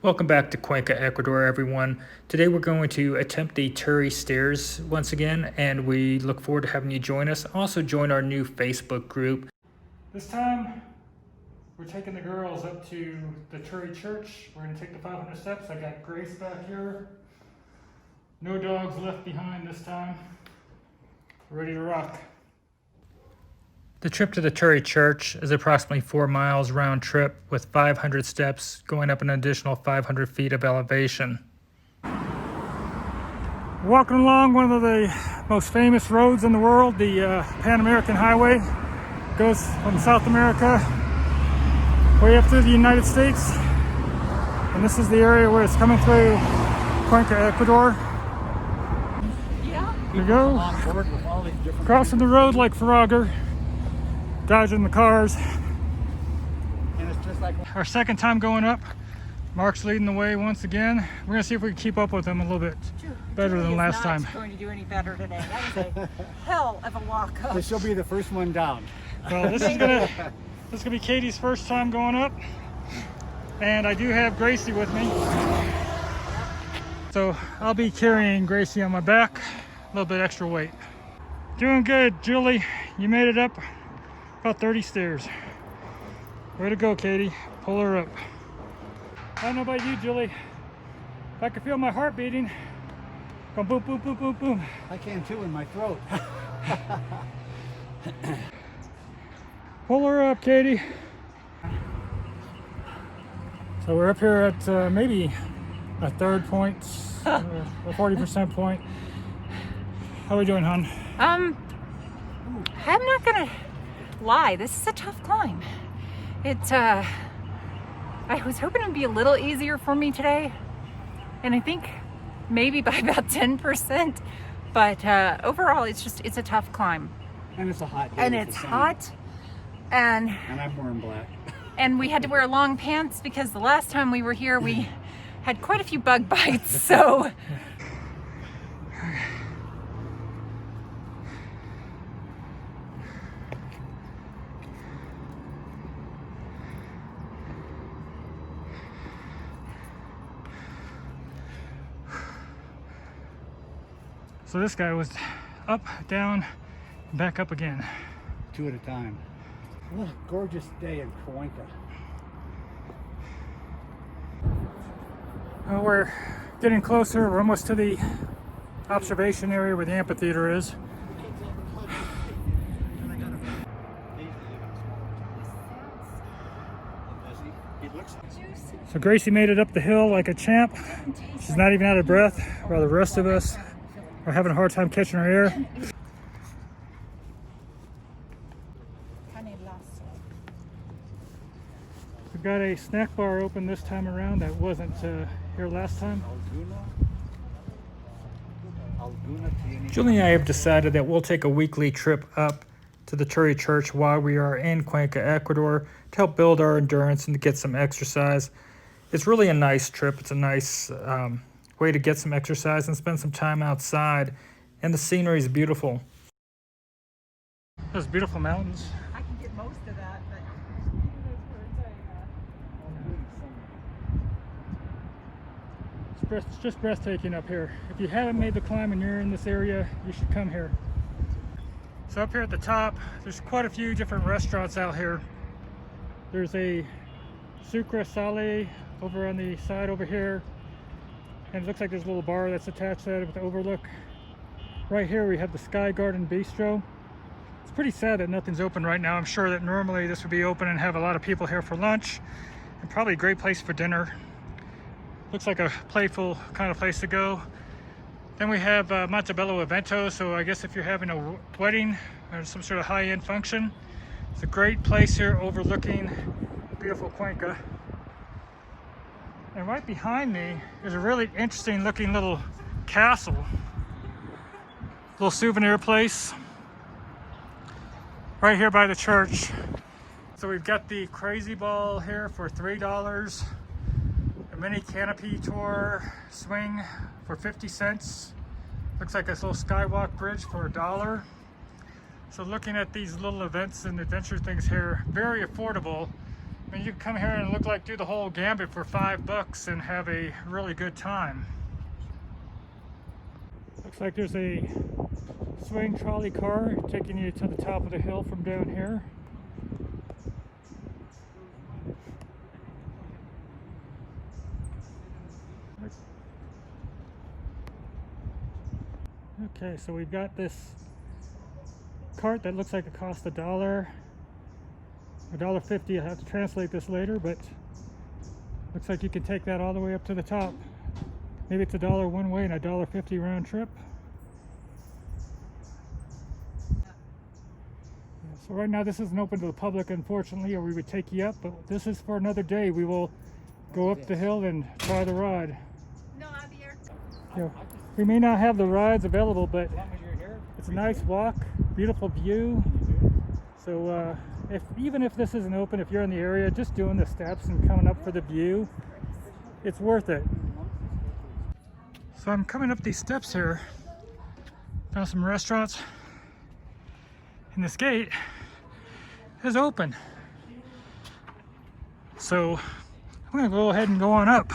Welcome back to Cuenca, Ecuador, everyone. Today we're going to attempt the Turi stairs once again, and we look forward to having you join us. Also join our new Facebook group. This time, we're taking the girls up to the Turi Church. We're going to take the 500 steps. I got Grace back here. No dogs left behind this time. Ready to rock. The trip to the Turi Church is approximately 4 miles round trip with 500 steps, going up an additional 500 feet of elevation. Walking along one of the most famous roads in the world, the Pan American Highway. Goes from South America way up through the United States. And this is the area where it's coming through Cuenca, Ecuador. Here we go. Crossing the road like Frogger. Dodging the cars. And it's just like our second time going up. Mark's leading the way once again. We're gonna see if we can keep up with him a little bit better than last time. Not going to do any better today. That was a hell of a walk up. She'll be the first one down. Well, this is gonna be Katie's first time going up, and I do have Gracie with me. So I'll be carrying Gracie on my back, a little bit extra weight. Doing good, Julie. You made it up. About 30 stairs. Way to go, Katie. Pull her up. I don't know about you, Julie. If I could feel my heart beating, go boom, boom, boom, boom, boom. I can too in my throat. Pull her up, Katie. So we're up here at maybe a third point, a 40% point. How are we doing, hon? I'm not gonna lie, this is a tough climb. I was hoping it would be a little easier for me today, and I think maybe by about 10%, but overall it's a tough climb. And it's a hot day. And it's hot, and I'm wearing black. And we had to wear long pants because the last time we were here we had quite a few bug bites, so So this guy was up, down, back up again. 2 at a time. What a gorgeous day in Cuenca. Well, we're getting closer. We're almost to the observation area where the amphitheater is. So Gracie made it up the hill like a champ. She's not even out of breath, while the rest of us are having a hard time catching her air. We've got a snack bar open this time around that wasn't here last time. Julie and I have decided that we'll take a weekly trip up to the Turi Church while we are in Cuenca, Ecuador, to help build our endurance and to get some exercise. It's really a nice trip. It's a nice way to get some exercise and spend some time outside, and the scenery is beautiful. Those beautiful mountains. I can get most of that, but It's just breathtaking up here. If you haven't made the climb and you're in this area, you should come here. So up here at the top, there's quite a few different restaurants out here. There's a Sucre Sale over on the side over here. And it looks like there's a little bar that's attached to it with the overlook. Right here we have the Sky Garden Bistro. It's pretty sad that nothing's open right now. I'm sure that normally this would be open and have a lot of people here for lunch. And probably a great place for dinner. Looks like a playful kind of place to go. Then we have Montebello Evento. So I guess if you're having a wedding or some sort of high-end function, it's a great place here overlooking beautiful Cuenca. And right behind me is a really interesting looking little castle. Little souvenir place. Right here by the church. So we've got the Crazy Ball here for $3. A mini canopy tour swing for 50 cents. Looks like a little skywalk bridge for $1. So looking at these little events and adventure things here, very affordable. I mean, you can come here and look like do the whole gambit for $5 and have a really good time. Looks like there's a swing trolley car taking you to the top of the hill from down here. Okay, so we've got this cart that looks like it costs $1.50. I'll have to translate this later, but looks like you can take that all the way up to the top. Maybe it's $1 one way and $1.50 round trip. So right now this isn't open to the public, unfortunately, or we would take you up, but this is for another day. We will go up the hill and try the ride. No, I'll be here. Yeah, we may not have the rides available, but it's a nice walk, beautiful view. So even if this isn't open, if you're in the area, just doing the steps and coming up for the view, it's worth it. So I'm coming up these steps here, found some restaurants, and this gate is open. So I'm gonna go ahead and go on up.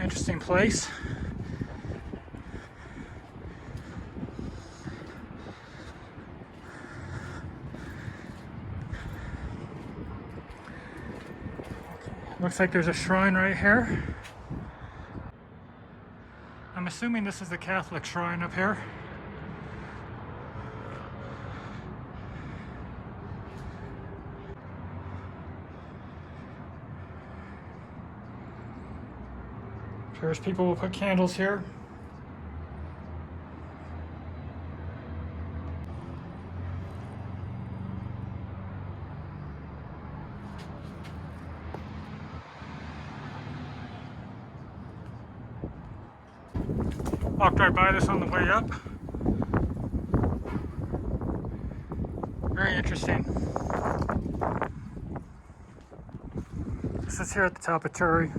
Interesting place. Looks like there's a shrine right here. I'm assuming this is the Catholic shrine up here. There's people who put candles here. Walked right by this on the way up. Very interesting. This is here at the top of Turi.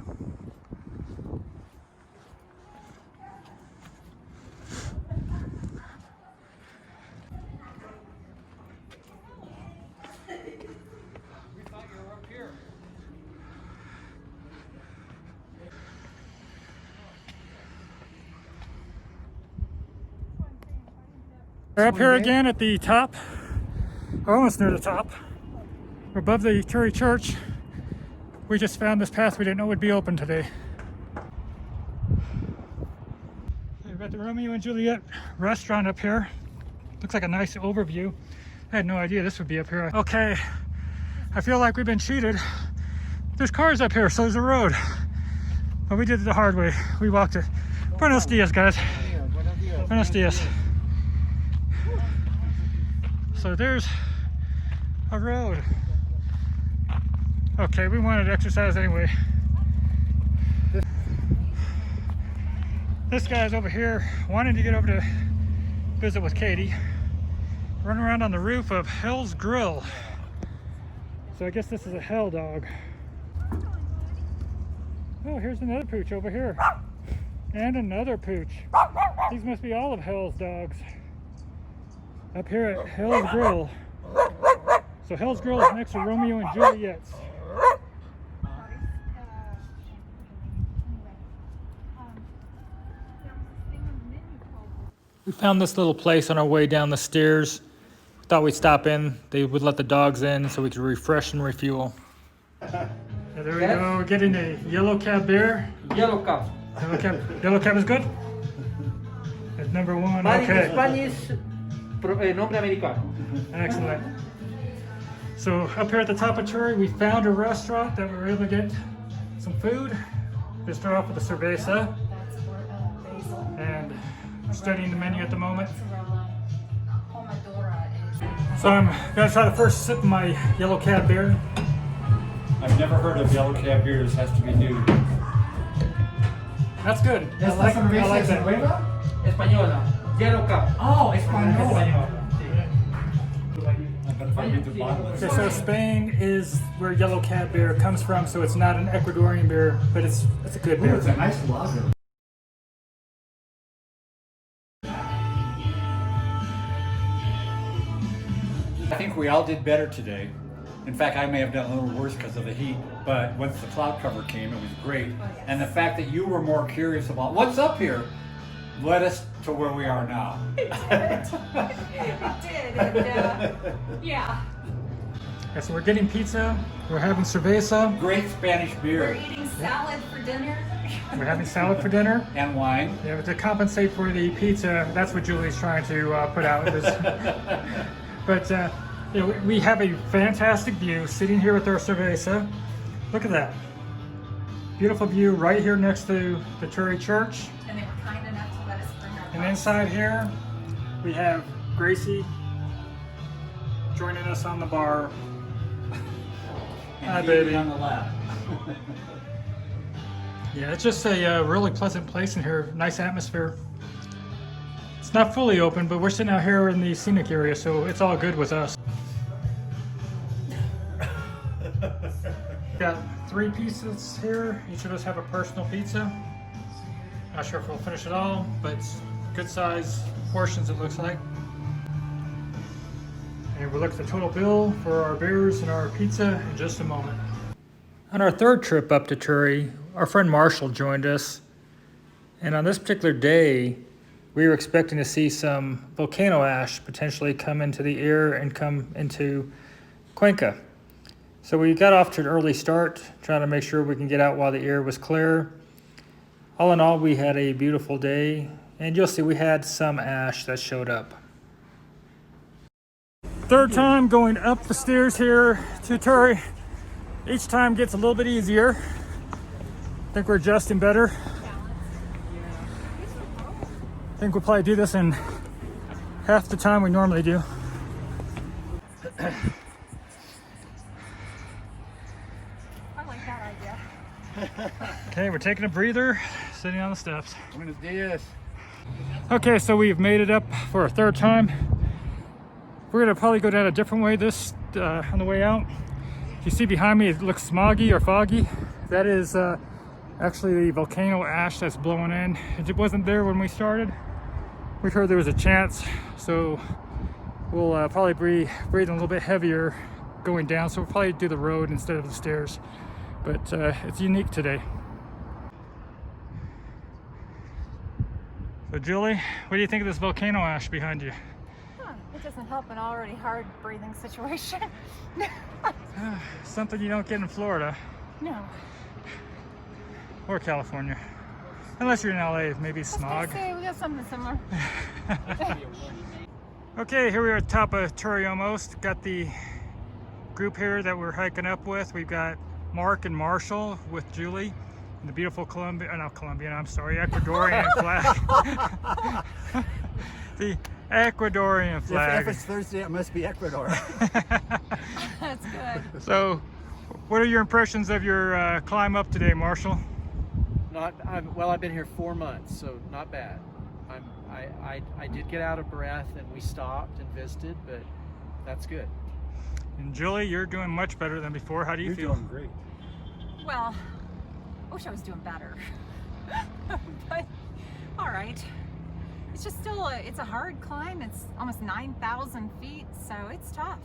We're up here again at the top, or almost near the top. We're above the Turi Church. We just found this path we didn't know would be open today. We've got the Romeo and Juliet restaurant up here. Looks like a nice overview. I had no idea this would be up here. Okay, I feel like we've been cheated. There's cars up here, so there's a road. But we did it the hard way. We walked it. Buenos dias, guys. Buenos dias. So there's a road. Okay, we wanted to exercise anyway. This guy's over here wanting to get over to visit with Katie. Running around on the roof of Hell's Grill. So I guess this is a hell dog. Oh, here's another pooch over here. And another pooch. These must be all of Hell's dogs. Up here at Hell's Grill. So Hell's Grill is next to Romeo and Juliet's. We found this little place on our way down the stairs. Thought we'd stop in. They would let the dogs in so we could refresh and refuel. Yeah, there we go. We're getting a yellow cab beer. Yellow cup. Yellow cab is good? That's number one. But Okay. in Spanish, nombre americano. Excellent. So up here at the top of Turi, we found a restaurant that we were able to get some food. They start off with a cerveza. And we're studying the menu at the moment. So I'm gonna try the first sip of my yellow cab beer. I've never heard of yellow cab beer. This has to be new. That's good. I like that. Española. Yellow cup. Oh, Espanol. I bet if I read the bottle, it's Okay, so Spain is where yellow cab beer comes from, so it's not an Ecuadorian beer, but it's a good beer. It's a nice lager. I think we all did better today. In fact, I may have done a little worse because of the heat, but once the cloud cover came, it was great. And the fact that you were more curious about what's up here led us to where we are now. It did. And, yeah. Okay, so we're getting pizza, we're having cerveza, Great Spanish We're beer eating salad for dinner. we're having salad for dinner. and wine. Yeah, but to compensate for the pizza, that's what Julie's trying to put out. But you know, we have a fantastic view sitting here with our cerveza. Look at that. Beautiful view right here next to the Turi Church. And they were kind enough to let us bring our And inside here, we have Gracie joining us on the bar. And Hi, Phoebe baby. on the lap. Yeah, it's just a really pleasant place in here. Nice atmosphere. It's not fully open, but we're sitting out here in the scenic area, so it's all good with us. Got 3 pizzas here. Each of us have a personal pizza. Not sure if we'll finish it all, but it's good size portions it looks like. And we'll look at the total bill for our beers and our pizza in just a moment. On our third trip up to Turi, our friend Marshall joined us. And on this particular day, we were expecting to see some volcano ash potentially come into the air and come into Cuenca. So we got off to an early start, trying to make sure we can get out while the air was clear. All in all, we had a beautiful day, and you'll see we had some ash that showed up. Third time going up the stairs here to Turi. Each time gets a little bit easier. I think we're adjusting better. I think we'll probably do this in half the time we normally do. I like that idea. Okay, we're taking a breather, sitting on the steps. Buenos dias. Okay, so we've made it up for a third time. We're gonna probably go down a different way this on the way out. If you see behind me, it looks smoggy or foggy. That is actually the volcano ash that's blowing in. It wasn't there when we started. We heard there was a chance, so we'll probably breathe a little bit heavier going down. So we'll probably do the road instead of the stairs. But it's unique today. So Julie, what do you think of this volcano ash behind you? It doesn't help an already hard breathing situation. Something you don't get in Florida No. or California. Unless you're in LA, maybe smog. Say we got something similar. Okay, here we are at the top of Turi almost. Got the group here that we're hiking up with. We've got Mark and Marshall with Julie. And the beautiful Ecuadorian flag. The Ecuadorian flag. If it's Thursday, it must be Ecuador. That's good. So, what are your impressions of your climb up today, Marshall? I've been here 4 months, so not bad. I did get out of breath, and we stopped and visited, but that's good. And Julie, you're doing much better than before. How do you feel? You're doing great. Well, I wish I was doing better. But all right. It's just still it's a hard climb. It's almost 9,000 feet, so it's tough.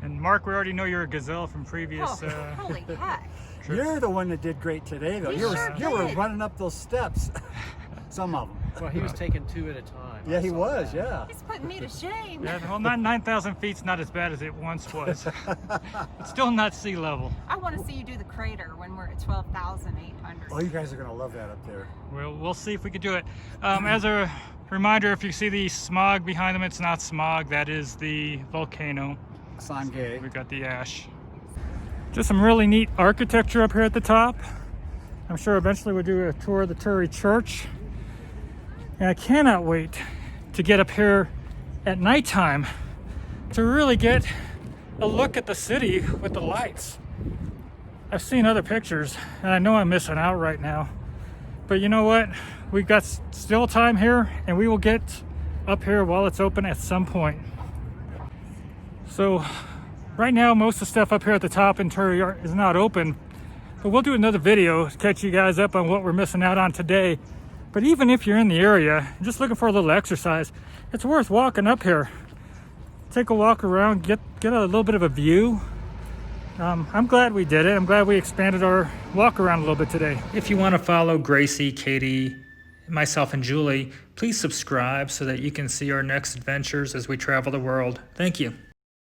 And Mark, we already know you're a gazelle from previous Holy heck. trips. You're the one that did great today, though. We You sure were did. running up those steps. Some of them. Well, he was taking 2 at a time. Yeah, I he saw was. that. Yeah. It's putting me to shame. Yeah, well, 9,000 feet's not as bad as it once was. It's still not sea level. I want to see you do the crater when we're at 12,800. Oh, you guys are gonna love that up there. We'll see if we can do it. As a reminder, if you see the smog behind them, it's not smog. That is the volcano. Sangay. We've got the ash. Just some really neat architecture up here at the top. I'm sure eventually we'll do a tour of the Turi Church. And I cannot wait to get up here at nighttime to really get a look at the city with the lights. I've seen other pictures and I know I'm missing out right now. But you know what? We've got still time here and we will get up here while it's open at some point. So right now, most of the stuff up here at the top in Turi is not open, but we'll do another video to catch you guys up on what we're missing out on today. But even if you're in the area, just looking for a little exercise, it's worth walking up here. take a walk around, get a little bit of a view. I'm glad we did it. I'm glad we expanded our walk around a little bit today. If you want to follow Gracie, Katie, myself, and Julie, please subscribe so that you can see our next adventures as we travel the world. Thank you.